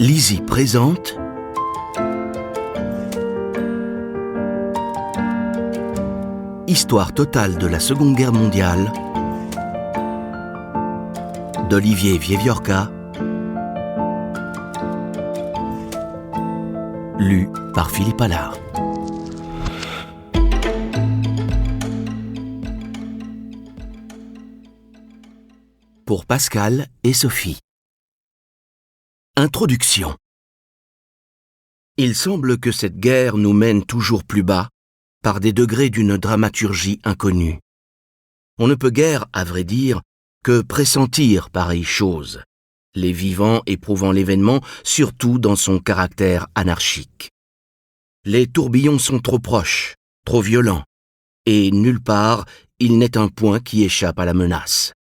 Lizzie présente Histoire totale de la Seconde Guerre mondiale d'Olivier Wiewiórka, lu par Philippe Allard. Pour Pascal et Sophie. Introduction. Il semble que cette guerre nous mène toujours plus bas, par des degrés d'une dramaturgie inconnue. On ne peut guère, à vrai dire, que pressentir pareille chose, les vivants éprouvant l'événement surtout dans son caractère anarchique. Les tourbillons sont trop proches, trop violents, et nulle part il n'est un point qui échappe à la menace.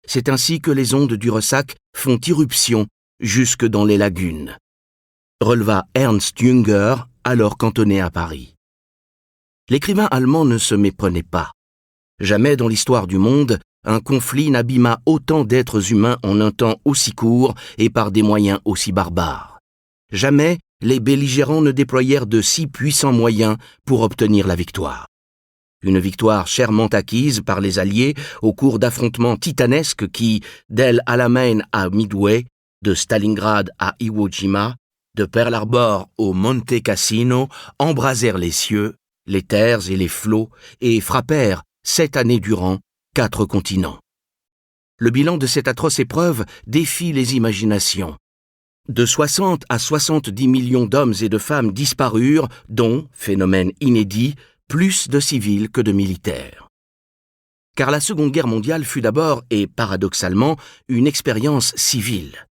C'est ainsi que les ondes du ressac font irruption jusque dans les lagunes, releva Ernst Jünger, alors cantonné à Paris. L'écrivain allemand ne se méprenait pas. Jamais dans l'histoire du monde, un conflit n'abîma autant d'êtres humains en un temps aussi court et par des moyens aussi barbares. Jamais les belligérants ne déployèrent de si puissants moyens pour obtenir la victoire. Une victoire chèrement acquise par les Alliés au cours d'affrontements titanesques qui, d'El Alamein à Midway, de Stalingrad à Iwo Jima, de Pearl Harbor au Monte Cassino, embrasèrent les cieux, les terres et les flots et frappèrent, 7 années durant, 4 continents. Le bilan de cette atroce épreuve défie les imaginations. De 60 à 70 millions d'hommes et de femmes disparurent, dont, phénomène inédit, plus de civils que de militaires. Car la Seconde Guerre mondiale fut d'abord, et paradoxalement, une expérience civile.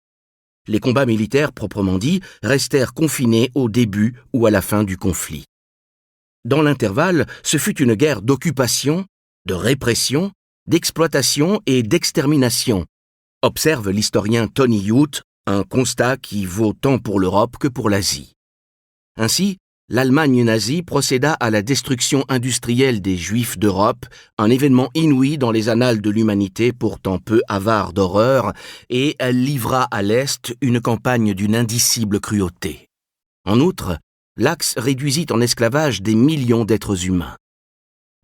Les combats militaires proprement dits restèrent confinés au début ou à la fin du conflit. Dans l'intervalle, ce fut une guerre d'occupation, de répression, d'exploitation et d'extermination, observe l'historien Tony Youth, un constat qui vaut tant pour l'Europe que pour l'Asie. Ainsi, l'Allemagne nazie procéda à la destruction industrielle des Juifs d'Europe, un événement inouï dans les annales de l'humanité pourtant peu avare d'horreur, et elle livra à l'Est une campagne d'une indicible cruauté. En outre, l'Axe réduisit en esclavage des millions d'êtres humains.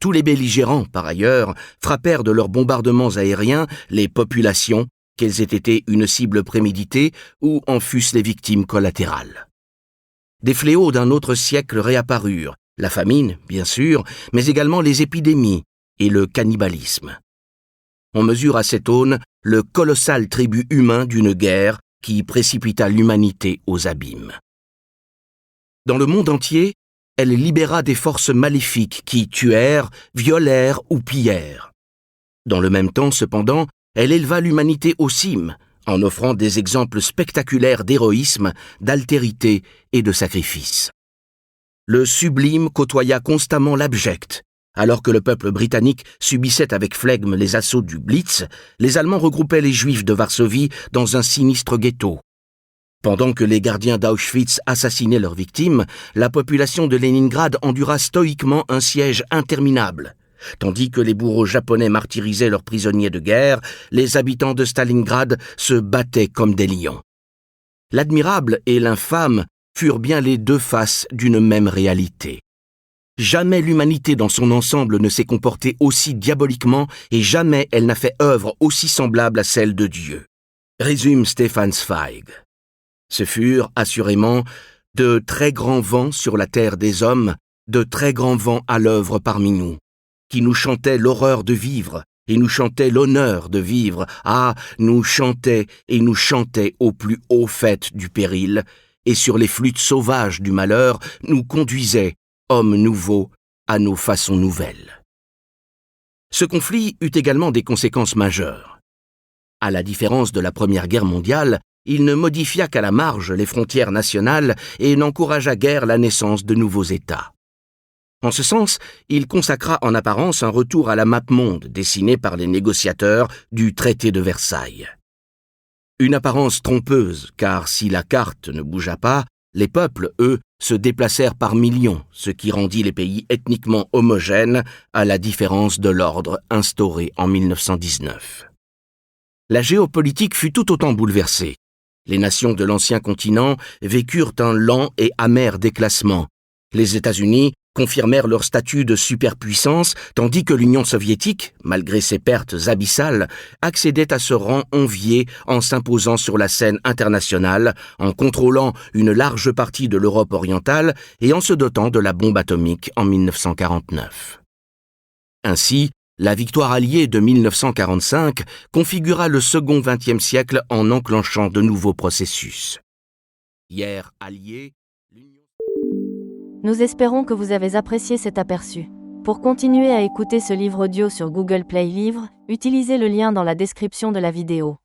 Tous les belligérants, par ailleurs, frappèrent de leurs bombardements aériens les populations, qu'elles aient été une cible préméditée ou en fussent les victimes collatérales. Des fléaux d'un autre siècle réapparurent, la famine, bien sûr, mais également les épidémies et le cannibalisme. On mesure à cette aune le colossal tribut humain d'une guerre qui précipita l'humanité aux abîmes. Dans le monde entier, elle libéra des forces maléfiques qui tuèrent, violèrent ou pillèrent. Dans le même temps, cependant, elle éleva l'humanité aux cimes, en offrant des exemples spectaculaires d'héroïsme, d'altérité et de sacrifice. Le sublime côtoya constamment l'abject. Alors que le peuple britannique subissait avec flegme les assauts du Blitz, les Allemands regroupaient les Juifs de Varsovie dans un sinistre ghetto. Pendant que les gardiens d'Auschwitz assassinaient leurs victimes, la population de Leningrad endura stoïquement un siège interminable. Tandis que les bourreaux japonais martyrisaient leurs prisonniers de guerre, les habitants de Stalingrad se battaient comme des lions. L'admirable et l'infâme furent bien les deux faces d'une même réalité. Jamais l'humanité dans son ensemble ne s'est comportée aussi diaboliquement et jamais elle n'a fait œuvre aussi semblable à celle de Dieu, résume Stefan Zweig. Ce furent, assurément, de très grands vents sur la terre des hommes, de très grands vents à l'œuvre parmi nous, qui nous chantaient l'horreur de vivre, et nous chantaient l'honneur de vivre, nous chantaient et nous chantaient au plus haut fait du péril, et sur les flûtes sauvages du malheur, nous conduisaient, hommes nouveaux, à nos façons nouvelles. Ce conflit eut également des conséquences majeures. À la différence de la Première Guerre mondiale, il ne modifia qu'à la marge les frontières nationales et n'encouragea guère la naissance de nouveaux États. En ce sens, il consacra en apparence un retour à la map-monde dessinée par les négociateurs du traité de Versailles. Une apparence trompeuse, car si la carte ne bougea pas, les peuples, eux, se déplacèrent par millions, ce qui rendit les pays ethniquement homogènes, à la différence de l'ordre instauré en 1919. La géopolitique fut tout autant bouleversée. Les nations de l'ancien continent vécurent un lent et amer déclassement. Les États-Unis confirmèrent leur statut de superpuissance, tandis que l'Union soviétique, malgré ses pertes abyssales, accédait à ce rang envié en s'imposant sur la scène internationale, en contrôlant une large partie de l'Europe orientale et en se dotant de la bombe atomique en 1949. Ainsi, la victoire alliée de 1945 configura le second XXe siècle en enclenchant de nouveaux processus. Hier alliés, Nous espérons que vous avez apprécié cet aperçu. Pour continuer à écouter ce livre audio sur Google Play Livres, utilisez le lien dans la description de la vidéo.